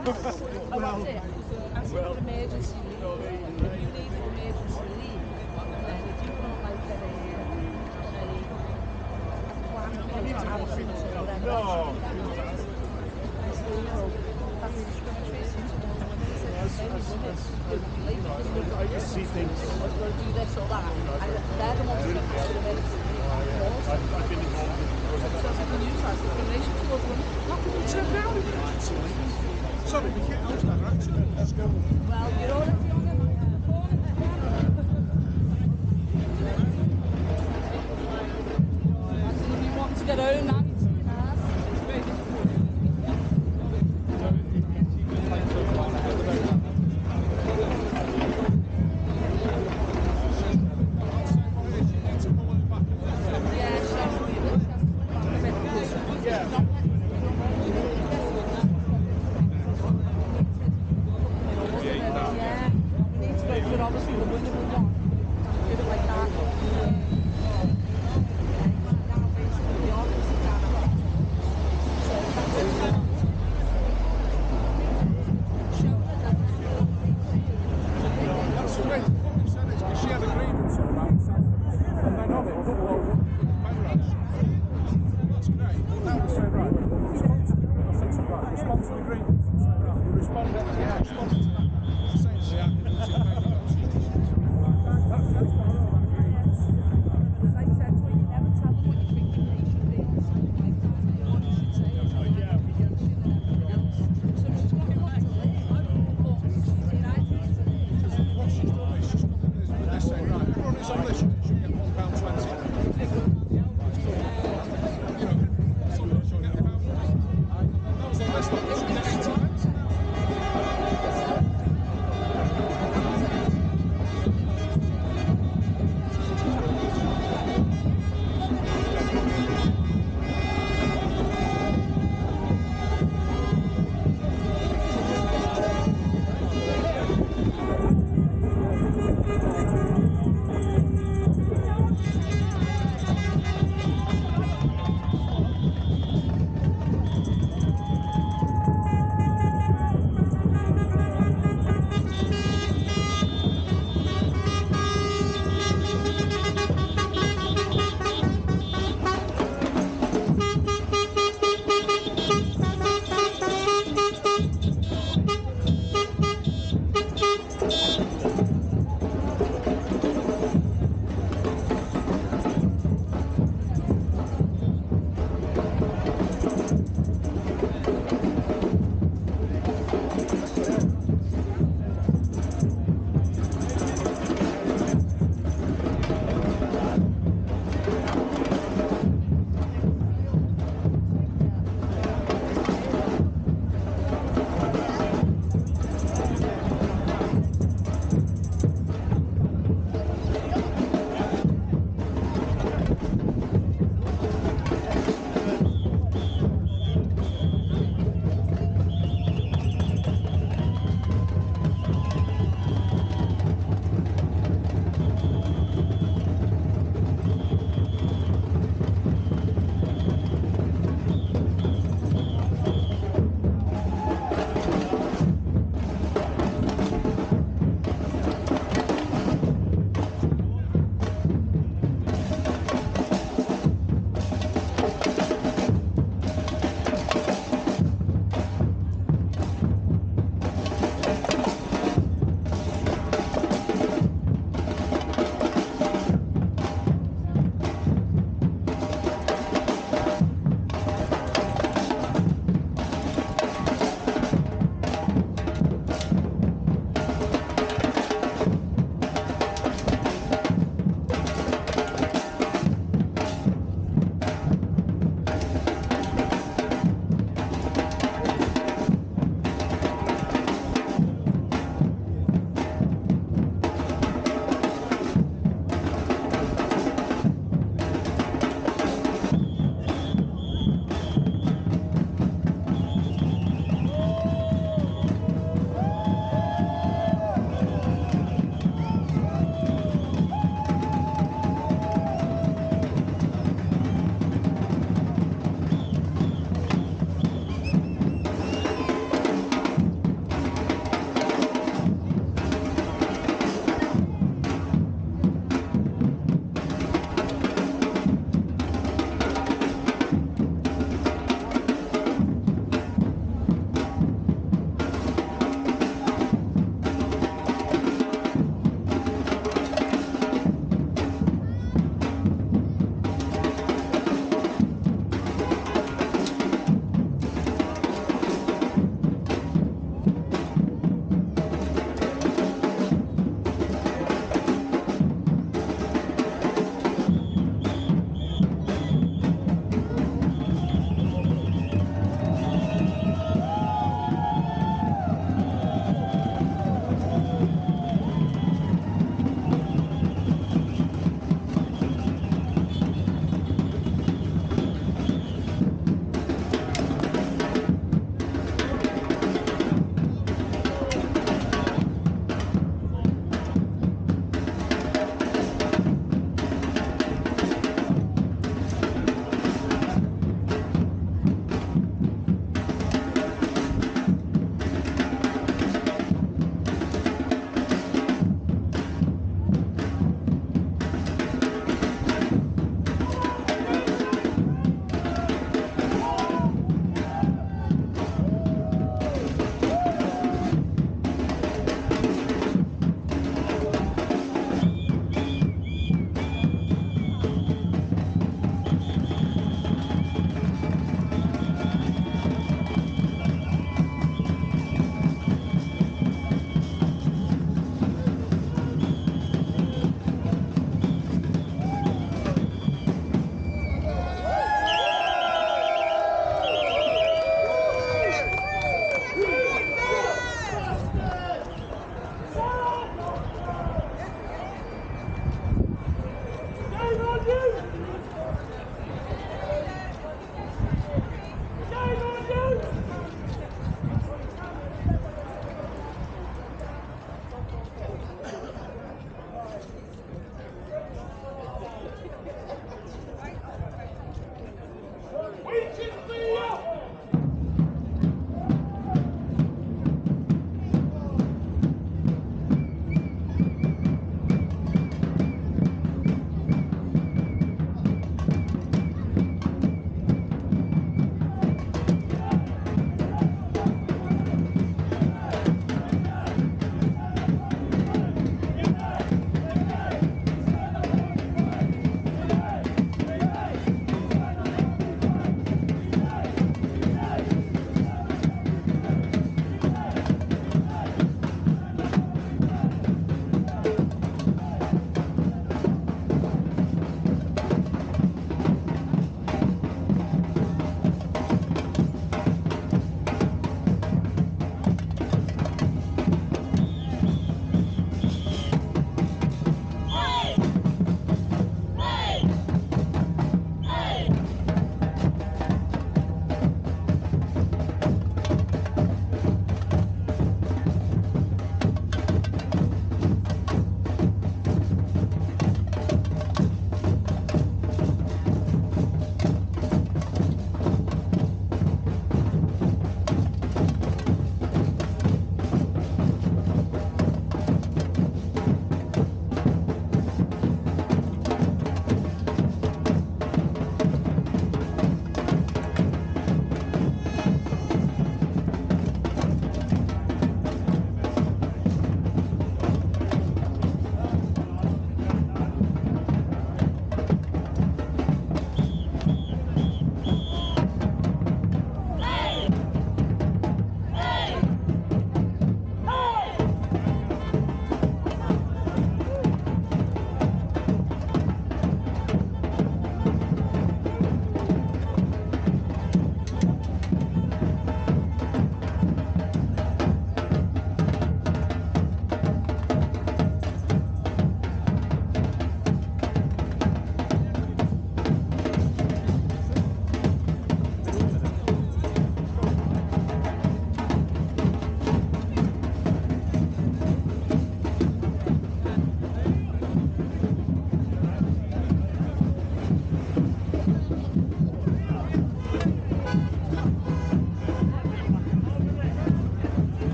Well, as an emergency leave, if you need an emergency leave, then if you want like a plan for absence or whatever, No. that's illegal. That's discriminatory to one woman. I just see things. I've got to do this or that. They're the ones that have to emergency leave. I've been involved in So I can use that as discrimination towards women. how can you turn down emergency leave? Sorry, we can't use that accident. Let's go. Well, you're already on it. If you want to get home now, you see obviously the winner will want to do it like that. Now basically the office is down.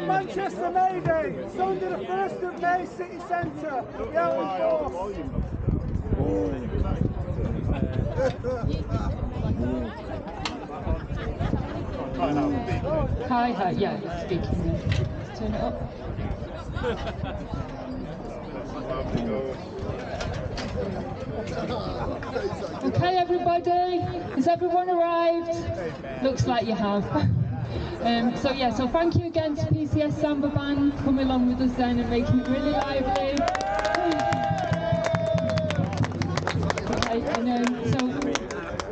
Manchester May Day, Sunday the 1st of May, City Centre, the Allen Force. Hi, yeah, it's speaking now. Turn it up. Okay, everybody, has everyone arrived? Looks like you have. So thank you again to PCS Samba Band coming along with us then and making it really lively. So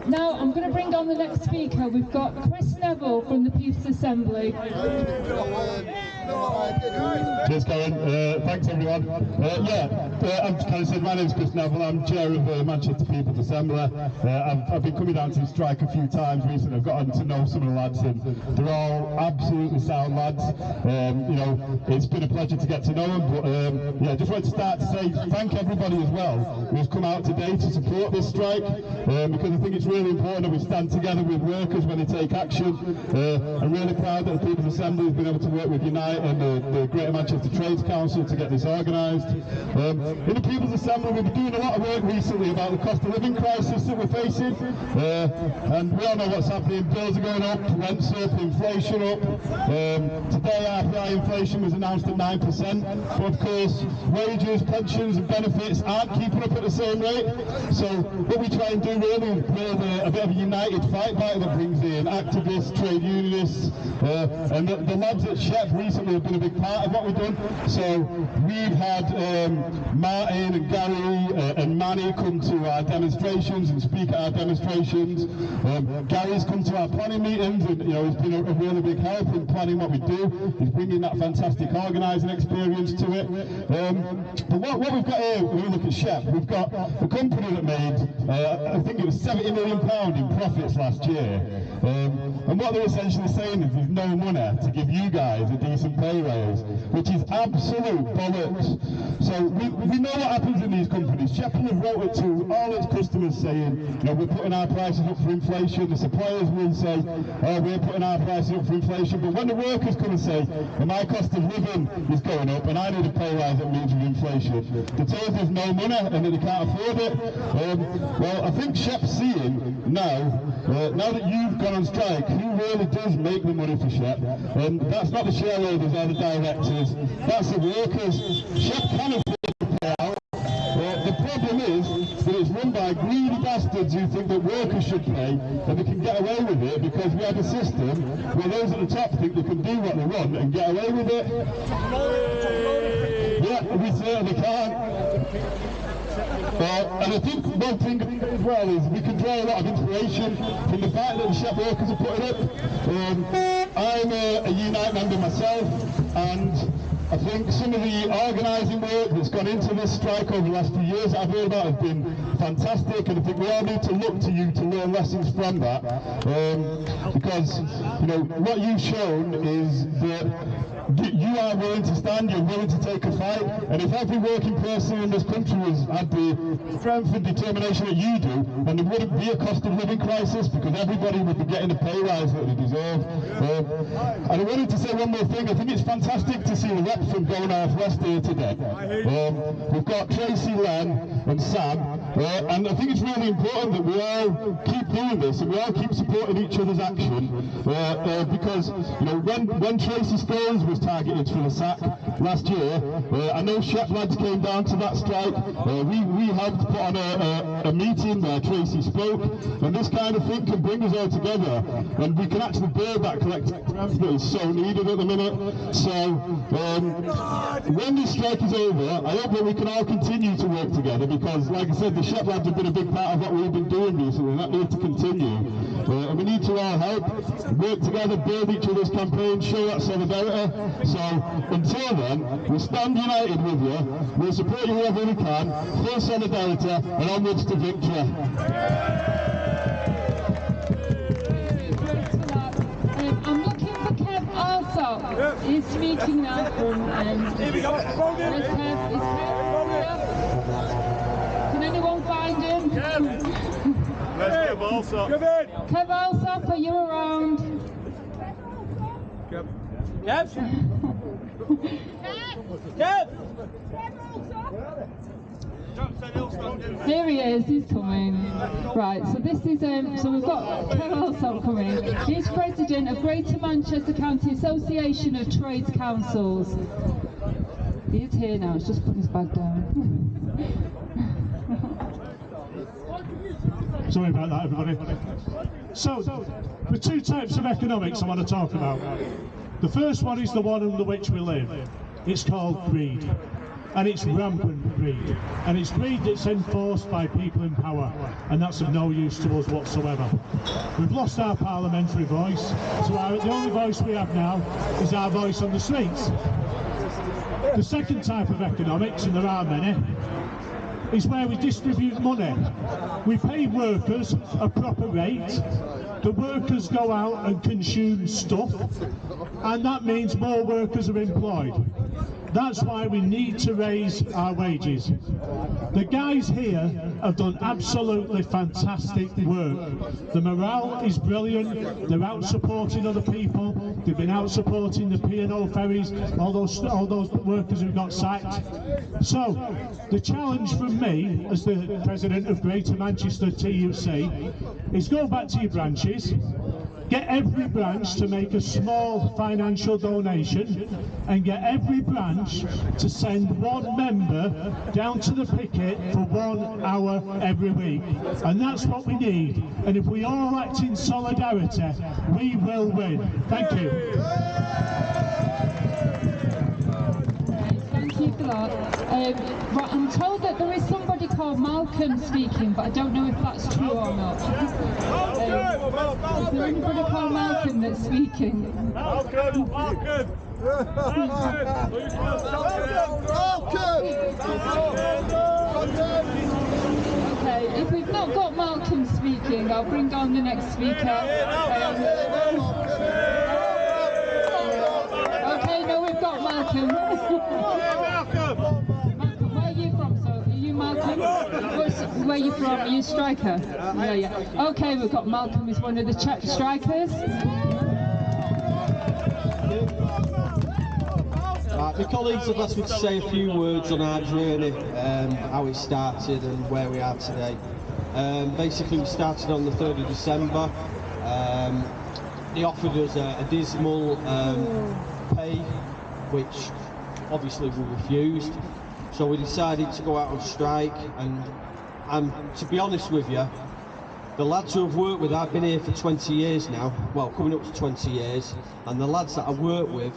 now I'm going to bring on the next speaker. We've got Chris Neville from the People's Assembly. Cheers, Karen. Thanks, everyone. As Karen said, my name is Chris Neville. I'm chair of the Manchester People's Assembly. I've been coming down to the strike a few times recently. I've gotten to know some of the lads, and they're all absolutely sound lads. You know, it's been a pleasure to get to know them. But just wanted to start to say thank everybody as well who's come out today to support this strike, because I think it's really important that we stand together with workers when they take action. I'm really proud that the People's Assembly has been able to work with Unite and the Greater Manchester Trades Council to get this organised. In the People's Assembly, we've been doing a lot of work recently about the cost of living crisis that we're facing, and we all know what's happening. Bills are going up, rents up, inflation up. Today RPI inflation was announced at 9%, but of course wages, pensions and benefits aren't keeping up at the same rate. So what we try and do really is build a bit of a united fight back that brings in activists, trade unionists, and the lads at Chep recently have been a big part of what we've done. So we've had Martin and Gary and Manny come to our demonstrations and speak at our demonstrations. Gary's come to our planning meetings, and he's been a really big help in planning what we do. He's bringing that fantastic organising experience to it. But what we've got here, when we look at Chep, we've got a company that made, I think it was £70 million in profits last year. And what they're essentially saying is there's no money to give you guys a decent pay raise, which is absolute bollocks. So we know what happens in these companies. Chep have wrote it to all its customers saying, we're putting our prices up for inflation. The suppliers will say, oh, we're putting our prices up for inflation. But when the workers come and say, well, my cost of living is going up and I need a pay rise that means with inflation, they tell us there's no money and that they can't afford it. Well, I think Chep's seeing now that you've gone on strike, who really does make the money for Chep? And that's not the shareholders or the directors, that's the workers. Chep can afford to pay out. The problem is that it's run by greedy bastards who think that workers should pay and they can get away with it because we have a system where those at the top think they can do what they want and get away with it. Yeah, we certainly can. And I think one thing as well is we can draw a lot of inspiration from the fact that the Chep workers are putting up. I'm a Unite member myself, and I think some of the organising work that's gone into this strike over the last few years that I've heard about has been fantastic, and I think we all need to look to you to learn lessons from that, because what you've shown is that you are willing to stand, you're willing to take a fight, and if every working person in this country had the strength and determination that you do, then there wouldn't be a cost of living crisis because everybody would be getting the pay rise that they deserve. And I wanted to say one more thing. I think it's fantastic to see the reps from Go North West here today. We've got Tracy, Len and Sam, and I think it's really important that we all keep doing this and we all keep supporting each other's action, because when Tracy Stones was targeted for the sack last year, I know Chep lads came down to that strike. We helped put on a meeting where Tracy spoke, and this kind of thing can bring us all together and we can actually build that collective strength that is so needed at the minute. So when this strike is over, I hope that we can all continue to work together, because like I said, the Chep lads have been a big part of what we've been doing recently, and that needs to continue. And we need to all help, work together, build each other's campaigns, show that solidarity. So until then, we'll stand united with you, we'll support you wherever we can, full solidarity, and onwards to victory. I'm looking for Kev Alsop. He's speaking now from Here we go. Where's Kev? Is Kev here? Can anyone find him? Let's Kev Alsop. Kev Alsop, are you around? Kev. Here he is, he's coming. Right, so this is, so we've got Kev Alsop coming. He's president of Greater Manchester County Association of Trades Councils. He's here now, he's just putting his bag down. Sorry about that, everybody. So, the two types of economics I want to talk about. The first one is the one under which we live. It's called greed. and it's rampant greed. And it's greed that's enforced by people in power, and that's of no use to us whatsoever. We've lost our parliamentary voice, so the only voice we have now is our voice on the streets. The second type of economics, and there are many, is where we distribute money. We pay workers a proper rate, the workers go out and consume stuff, and that means more workers are employed. That's why we need to raise our wages. The guys here have done absolutely fantastic work. The morale is brilliant. They're out supporting other people. They've been out supporting the P&O ferries, all those workers who got sacked. So, the challenge from me, as the president of Greater Manchester TUC, is go back to your branches, get every branch to make a small financial donation, and get every branch to send one member down to the picket for 1 hour every week. And that's what we need. And if we all act in solidarity, we will win. Thank you. Thank you for that. Right, I'm told that there is somebody called Malcolm speaking, but I don't know if that's true or not. Is there anybody called Malcolm that's speaking? Malcolm! Okay, if we've not got Malcolm speaking, I'll bring on the next speaker. Okay, no, we've got Malcolm. Malcolm, where are you from, sir? Are you Malcolm? Where are you from? Are you a striker? Yeah. Okay, we've got Malcolm, who's one of the Chep strikers. Right, my colleagues have asked me to say a few words on our journey, how it started and where we are today. Basically, we started on the 3rd of December. They offered us a dismal pay, which obviously we refused. So we decided to go out on strike, and to be honest with you, the lads who I've worked with, I've been here for 20 years now, well, coming up to 20 years, and the lads that I work with,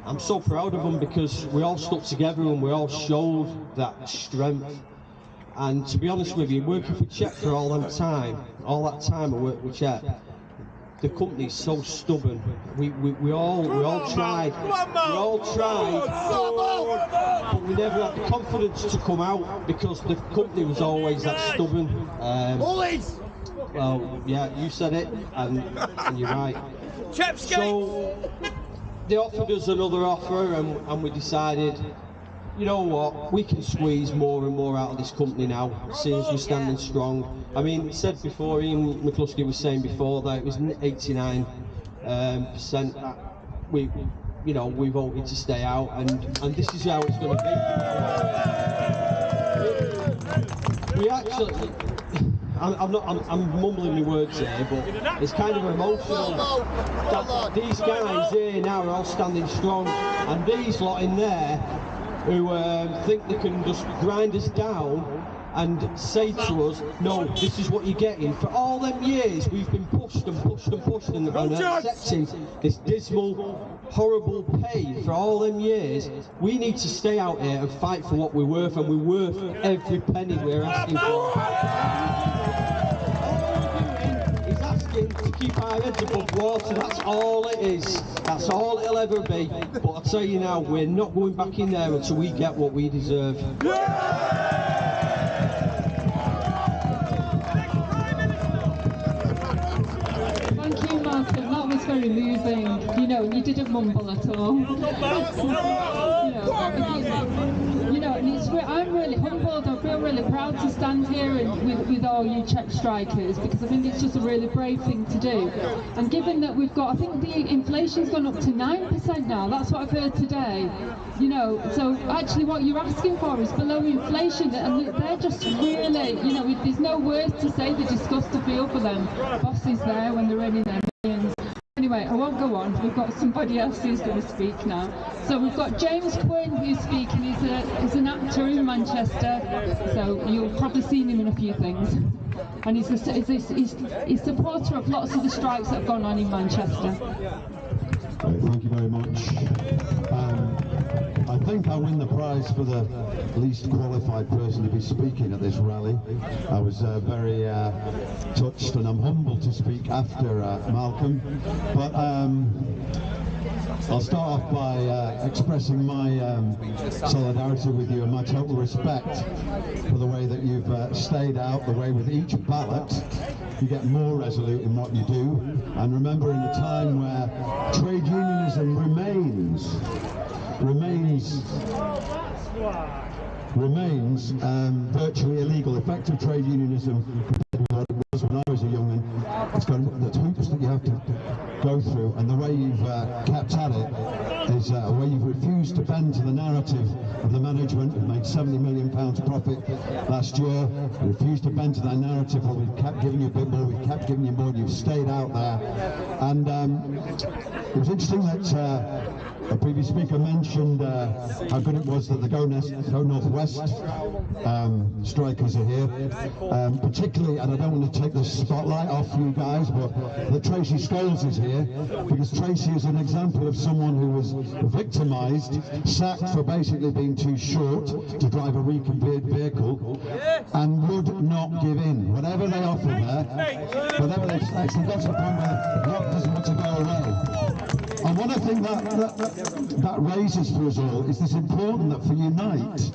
I'm so proud of them because we all stuck together and we all showed that strength. And to be honest with you, working for Chep for all that time I worked with Chep, the company's so stubborn. We all tried, but we never had the confidence to come out because the company was always that stubborn. Well, yeah, you said it, and you're right. So they offered us another offer, and we decided, you know what, we can squeeze more and more out of this company now, seeing as we're standing strong. I mean, it said before, Ian McCluskey was saying before that it was 89% that we voted to stay out, and this is how it's going to be. We actually, I'm mumbling my words here, but it's kind of emotional that these guys here now are all standing strong, and these lot in there who think they can just grind us down and say to us, no, this is what you're getting. For all them years we've been pushed and accepting this dismal, horrible pay for all them years. We need to stay out here and fight for what we're worth, and we're worth every penny we're asking for. To keep our heads above water, that's all it is. That's all it'll ever be. But I'll tell you now, we're not going back in there until we get what we deserve. Thank you, Malcolm. That was very moving. You know, you didn't mumble at all. And I'm really humbled. I feel really proud to stand here with all you Chep strikers, because I think it's just a really brave thing to do. And given that we've got, I think the inflation's gone up to 9% now. That's what I've heard today. So actually what you're asking for is below inflation, and they're just really, there's no words to say the disgust to feel for them bosses there when they're earning their millions. Anyway, I won't go on. We've got somebody else who's going to speak now. So we've got James Quinn who's speaking. He's an actor in Manchester, so you'll probably seen him in a few things. And he's a supporter of lots of the strikes that have gone on in Manchester. Thank you very much. I think I win the prize for the least qualified person to be speaking at this rally. I was very touched, and I'm humbled to speak after Malcolm. But I'll start off by expressing my solidarity with you and my total respect for the way that you've stayed out, the way with each ballot you get more resolute in what you do. And remember, in a time where trade unionism remains virtually illegal, effective trade unionism, what it was when I was a young un, it's got the hoops that you have to go through, and the way you've kept at it is a way you've refused to bend to the narrative of the management who've made £70 million profit last year, refused to bend to that narrative where we've kept giving you a bit more, we've kept giving you more, you've stayed out there. And it was interesting that a previous speaker mentioned how good it was that the Go Northwest strikers are here, particularly, and I don't want to take the spotlight off you guys, but that Tracy Scholes is here, because Tracy is an example of someone who was victimised, sacked for basically being too short to drive a reconfigured vehicle, and would not give in. Whatever they offer there, whatever they actually got to the point where the block doesn't want to go away. And what I think that raises for us all is this important that for Unite,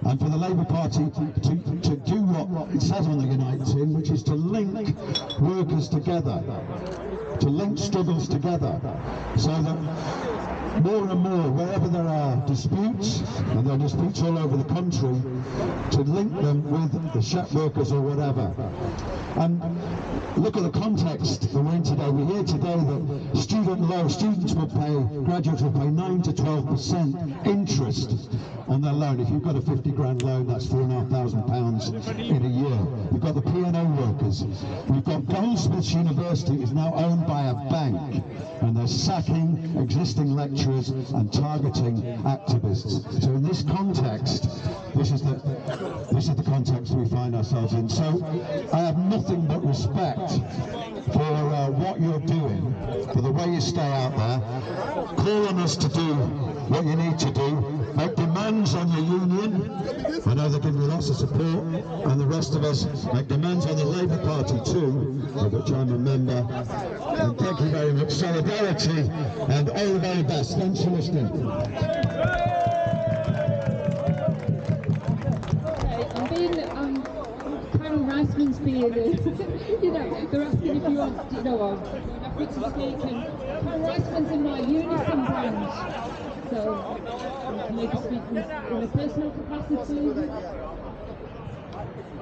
and for the Labour Party to do what it says on the Unite tin, which is to link workers together, to link struggles together, so that more and more, wherever there are disputes, and there are disputes all over the country, to link them with the Chep workers or whatever. And look at the context that we're in today. We hear today that students will pay, graduates will pay 9 to 12% interest on their loan. If you've got a 50 grand loan, that's £4,500 in a year. We've got the P&O workers. We've got Goldsmiths University is now owned by a bank, and they're sacking existing lecturers and targeting activists. So in this context, this is the context we find ourselves in. So I have nothing but respect for what you're doing, for the way you stay out there. Call on us to do what you need to do. Make demands on your union. I know they give you lots of support, and the rest of us make demands on the Labour Party too, of which I'm a member. And thank you very much. Solidarity and all the very best. Thanks for listening. Carol Reisman's being, you know, they're asking if you want, you know, happy to speak, and Carol Reisman's in my Unison branch, so I may be speaking in a personal capacity.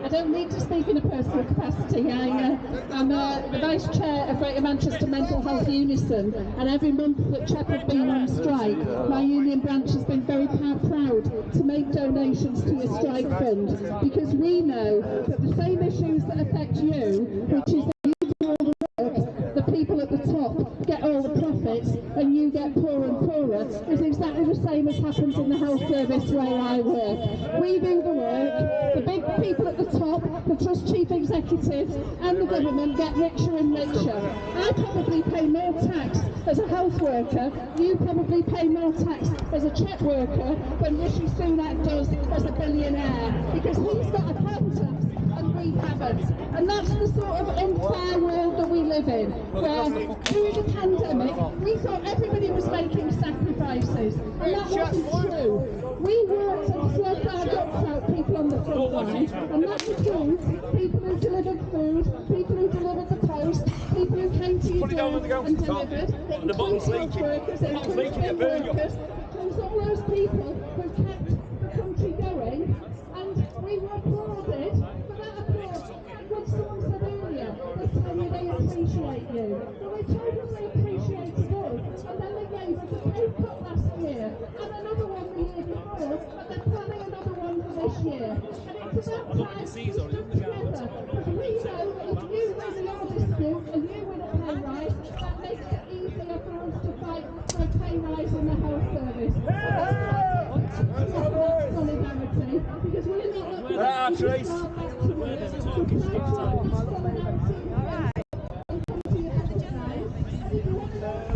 I don't need to speak in a personal capacity. I'm the Vice Chair of Greater Manchester Mental Health Unison, and every month that Chep have been on strike, my union branch has been very proud to make donations to your strike fund, because we know that the same issues that affect you, which is that you do all the work, the people at the top get all the profits, and you get poorer and poorer, is exactly the same as happens in the health service where I work. We do the work, the big people at the top, the trust chief executives and the government get richer and richer. I probably pay more tax as a health worker, you probably pay more tax as a Chep worker than Rishi Sunak does as a billionaire, because he's got accountants and we haven't. And that's the sort of unfair world that we live in, where through the pandemic we thought everybody was making sacrifices, and that wasn't true. We worked and slugged our guts out, people on the front line, and that includes people who delivered food, people who delivered the post, people who came to your door and delivered. It includes health workers, it includes bin workers, it includes all those people who kept the country going, and we were applauded for that applause. And what someone said earlier, they tell you they appreciate you. Well, they told us they appreciated us, and then they gave us a pay cut last year, and another one the year before, and they're planning another one for this year. And it's about time we stood together, because we know that if you win your dispute and you win a pay rise, that makes it easier for us to fight for a pay rise in the health service. Solidarity, because we're not looking at solidarity. If you want to know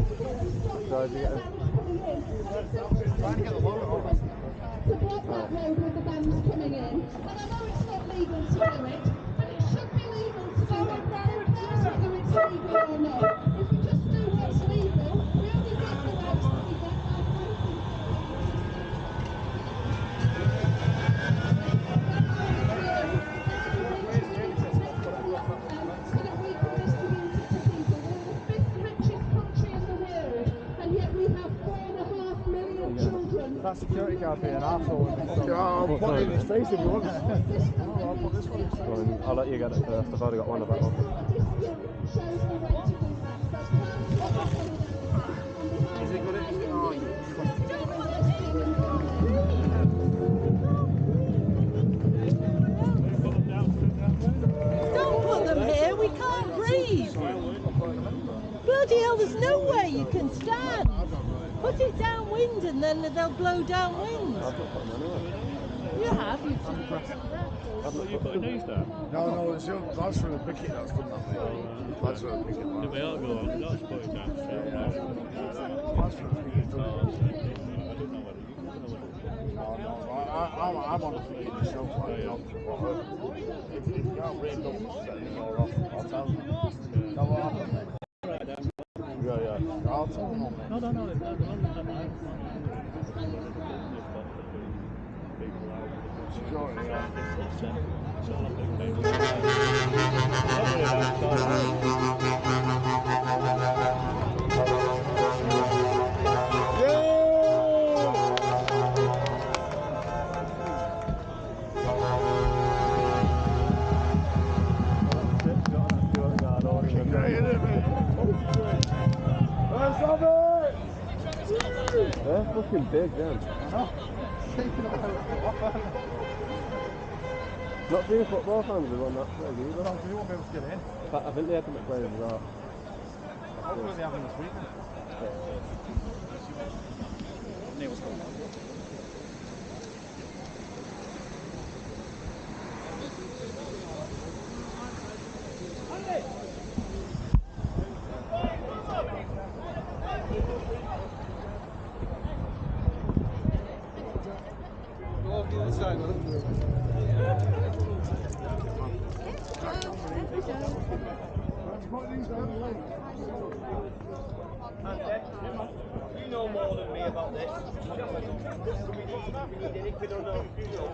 to block that road with the vans coming in. And I know it's not legal to do it, but it should be legal to do it. Who cares whether it's legal or not? If we just do what's legal, we only get the rights that we get by fighting. So that we can distribute it to people. We're the 5th richest country in the world, and yet we have 4.5 million children. That security guard being an arsehole. I'll put it in his face if you want. I'll put this one in his face. I'll let you get it first. I've already got one of that one. Is it good at his Don't put them here, we can't breathe. Bloody hell, there's nowhere you can stand. Put it downwind and then they'll blow downwind. I've not put them anywhere. You have, you've just put them there. I've not put these there. No, it's the lads from the picket that's done that thing. Lads from the picket. We are going to not put it down. Lads from the picket. I'm on the fleet myself. If you can't read them, I'll tell them. Tell what happened, mate. Yeah. I'll tell them, mate. No. Security, They're fucking big, then. Not being football fans are on that play either. No, they won't be able to get in. I think they haven't played as well. Hopefully they have them this weekend. Neil's going on. You know more than me about this. We did it, we don't know. You know.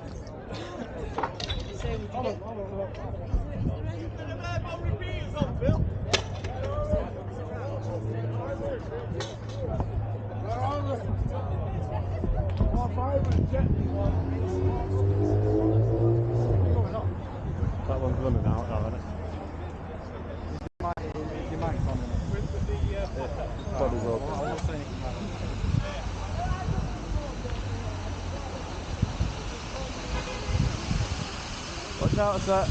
That one's running out now, isn't it? Your mic's on. Body's open. I won't say anything about it. Watch out, sir.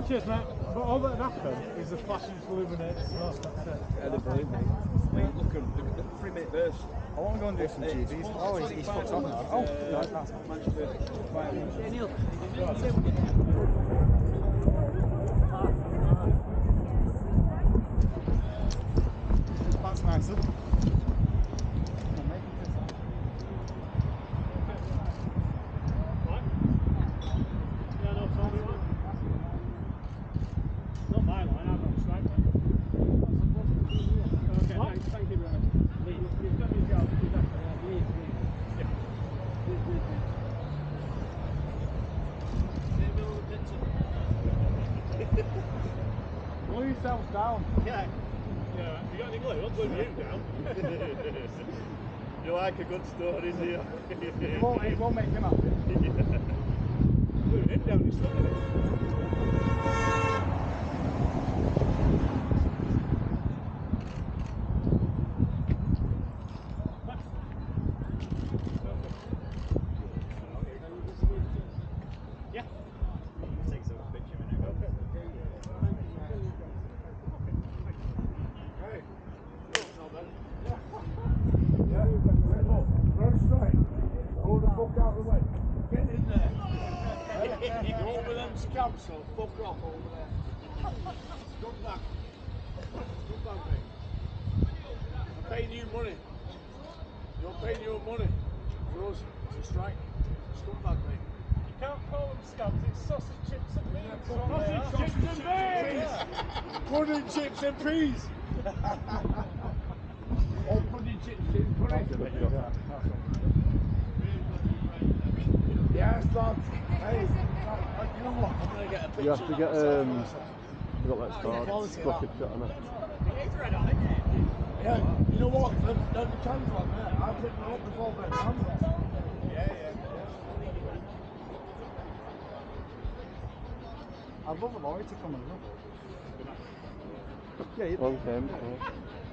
Cheers, mate. But all that happened is the flashing illuminates. Yeah, they believe me. Wait, look at the 3-minute burst. I want to go and do some GBs. Oh, he's fucked up now. Oh, no, that's Manchester. Neil. That's nicer. Not my line, I'm not straight. Okay, thank you very much. You've done your job, Blow yourselves down. Yeah. Yeah, you got any glue? I'll glue you down. You like a good story, do you? It won't make him happy. Gluing him down, he's stuck in it. Run straight. Hold the fuck out of the way. Get in so fuck off over there. Scumbag. Scumbag, mate. I'm paying you money. You're paying your money for us to strike. Scumbag, mate. You can't call them scabs, it's sausage, chips and beans. Sausage, chips and peas! Pudding, chips and peas! All pudding, chips and pudding. Yes, lads. Hey, you know what? I'm going to get a picture. You have to get, you got like stars, bucket shot on it. Yeah, you know what? The cans on there, I picked them up before the cans. Yeah. I'd love a lorry to come and look. Yeah, long time.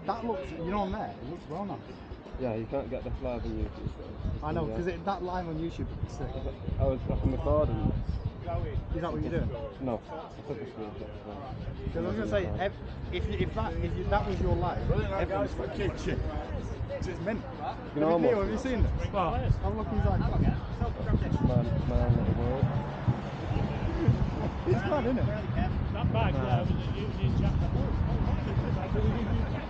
That looks, you know on there, it looks well nice. Yeah, you can't get this live on YouTube. I know, because that live on YouTube would be sick. I was fucking recording. Is that what you're doing? No, I took a screenshot. Because I was going to say, if that was your live, everyone's for kitchen. It's mint. You know, Neil, have you seen this? Well, have a look inside. My own little world. It's mad, isn't it? that bag there with the Union Jack.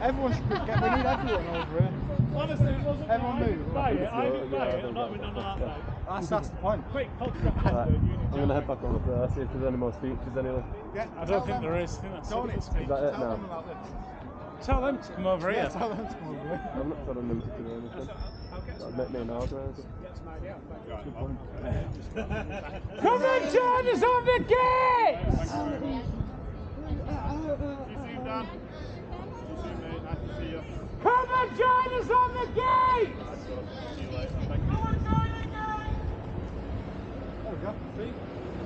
Everyone should we need everyone over here. Honestly, it wasn't Everyone I didn't buy it, I'm not having none of that bag. That's the point. Quick, podcast. I'm going to head back over there, see if there's any more features anyway. Yeah, I don't think there is. I think that's Tony, it. Is that it tell now? them about this. Tell them to come over here. Yeah, tell them to come over here. I'm not telling them to do anything. That'd make me an organiser. Come and join us on the gate! You see him, Dan? You see him, mate. Nice to see you. Come and join us on the gate! See you later. Thank you. There we go. See?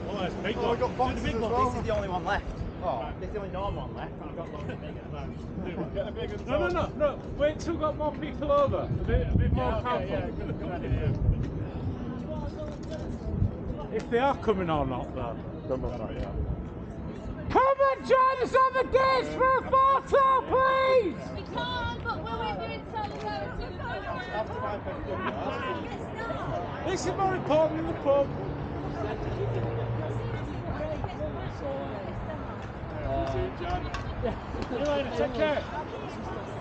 Oh, there's big Oh, one. we got boxes as well. This is the only one left. Oh. This is the only normal one left. I've got loads of bigger. Get a big one. No. Wait till we've got more people over. A bit more council. Yeah, good idea. If they are coming or not, though. Don't look like that. Come and join us on the gates for a photo, please! We can't, but we're with you in solidarity. This is more important than the pub. See you, John. See you later, take care.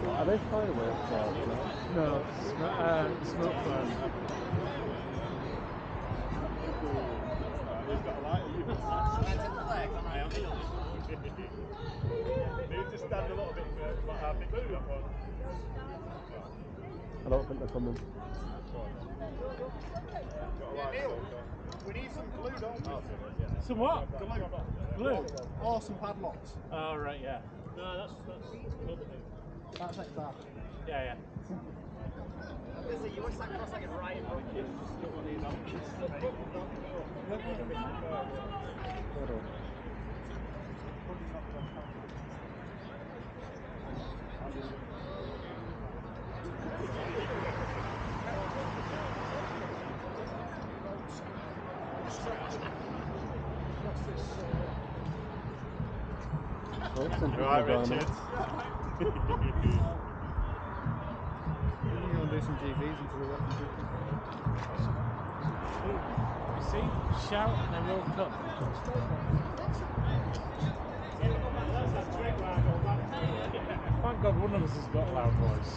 Are they fireworks out? No, smoke fire. He's got a light. Need to stand a little bit further, but I think we've got one. I don't think they're coming. We need some glue, don't we? Some what? Glue. Or some padlocks. Oh, right, yeah. No, that's That's next time. yeah. You always sat cross-legged right in front of you. Right, Richard. We're going to do some GVs until we work from GVs. You see? Shout and they will come. Thank God one of us has got a loud voice.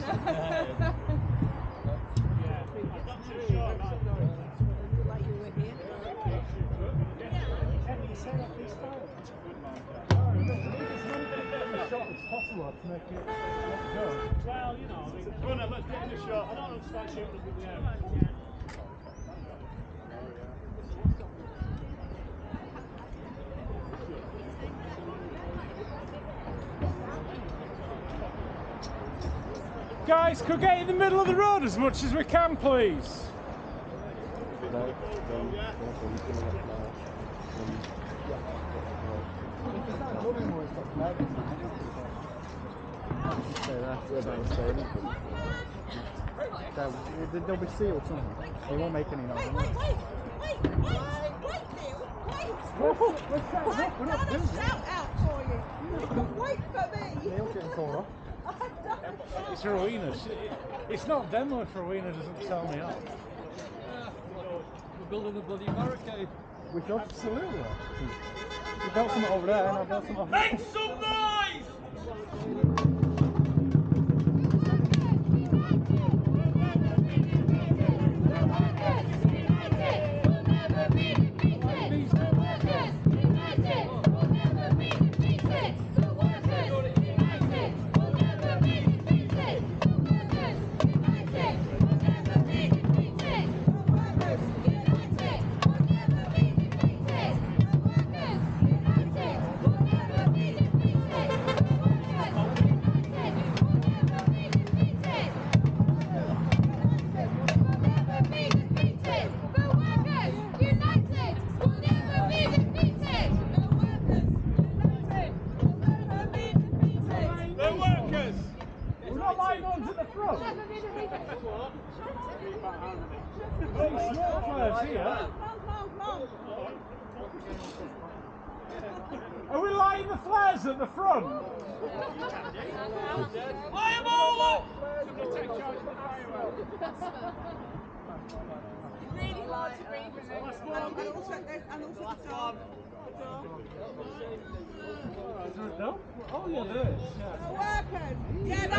Possible to make it go. Well, you know, I mean, Come on then, let's get in the shot. I don't want to start shooting up in the air. Guys, could we get in the middle of the road as much as we can, please? They'll be sealed somewhere. They won't make any noise. Wait, Neil. Wait. I've done a shout out for you. Wait for me. Neil's getting tore off. I've done a shout. It's Rowena. It's not demo if Rowena doesn't tell me off. We're building a bloody barricade. We should absolutely. You built something over there and I built something over there. Make some noise! Are we lighting the flares at the front? I am all up! Really hard to breathe with it. And also the top. Oh yeah, there is. Yeah. Workers, get up!